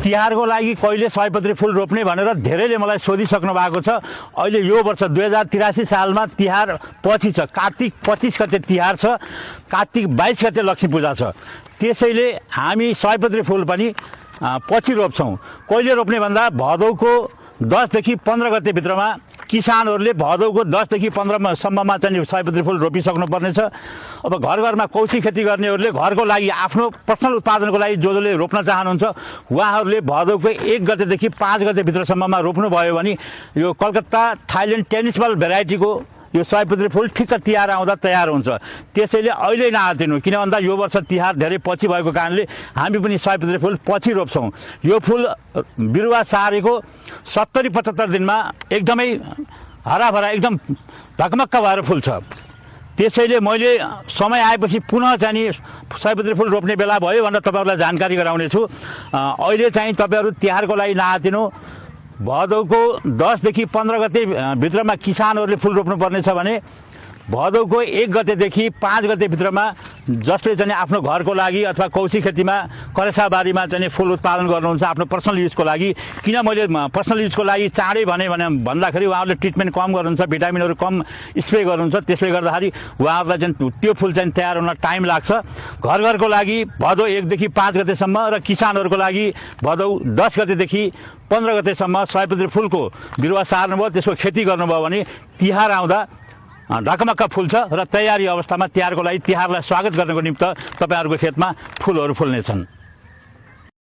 तिहारको लागि कहिले सयपत्री फुल रोप्ने भनेर धेरैले मलाई सोधिसक्नु भएको छ। अहिले यो वर्ष 2083 सालमा तिहार पछि छ, कार्तिक 25 गते तिहार छ, कार्तिक 22 गते लक्ष्मी पूजा छ। त्यसैले हामी सयपत्री फुल पनि पछि रोप्छौँ। कहिले रोप्ने भन्दा भदौको 10 देखि 15 गते भित्रमा किसानहरूले भदौको 10 देखि 15 सम्ममा चाहिँ सयपत्री फुल रोपिसक्नु पर्नेछ। अब घर घरमा कौशी खेती गर्नेहरूले घरको लागि आफ्नो पर्सनल उत्पादनको लागि जसले रोप्न चाहनुहुन्छ उहाँहरूले भदौको 1 गतेदेखि 5 गते भित्रसम्ममा रोप्नुभयो भने यो कलकत्ता थाइल्यान्ड टेनिस बल भेराइटीको यो सयपत्री फुल ठिक्क तिहार आउँदा तयार हुन्छ। त्यसैले अहिले नआतिनु, किन भन्दा यो वर्ष तिहार धेरै पछि भएको कारणले हामी पनि सयपत्री फुल पछि रोप्छौँ। यो फुल बिरुवा सारेको 70-75 दिनमा एकदमै हराभरा एकदम ढकमक्क भएर फुल्छ। त्यसैले मैले समय आएपछि पुनः चाहिँ सयपत्री फुल रोप्ने बेला भयो भनेर तपाईँहरूलाई जानकारी गराउनेछु। अहिले चाहिँ तपाईँहरू तिहारको लागि नआतिनु। भदौको 10 देखि 15 गते भित्रमा किसानहरूले फुल रोप्नुपर्नेछ भने भदौको 1 गतेदेखि 5 गते भित्रमा जसले चाहिँ आफ्नो घरको लागि अथवा कौशी खेतीमा करेसाबारीमा चाहिँ फुल उत्पादन गर्नुहुन्छ आफ्नो पर्सनल युजको लागि। किन मैले पर्सनल युजको लागि चाँडै भन्दाखेरि उहाँहरूले ट्रिटमेन्ट कम गर्नुहुन्छ, भिटामिनहरू कम स्प्रे गर्नुहुन्छ, त्यसले गर्दाखेरि उहाँहरूलाई चाहिँ त्यो फुल चाहिँ तयार हुन टाइम लाग्छ। घर घरको लागि भदौ 1 देखि 5 गतेसम्म र किसानहरूको लागि भदौ 10 गतेदेखि 15 गतेसम्म सयपत्री फुलको बिरुवा सार्नुभयो, त्यसको खेती गर्नुभयो भने तिहार आउँदा ढकमक्क फुल्छ र तयारी अवस्थामा तिहारको लागि तिहारलाई स्वागत गर्नको निमित्त तपाईँहरूको खेतमा फुलहरू फुल्नेछन्।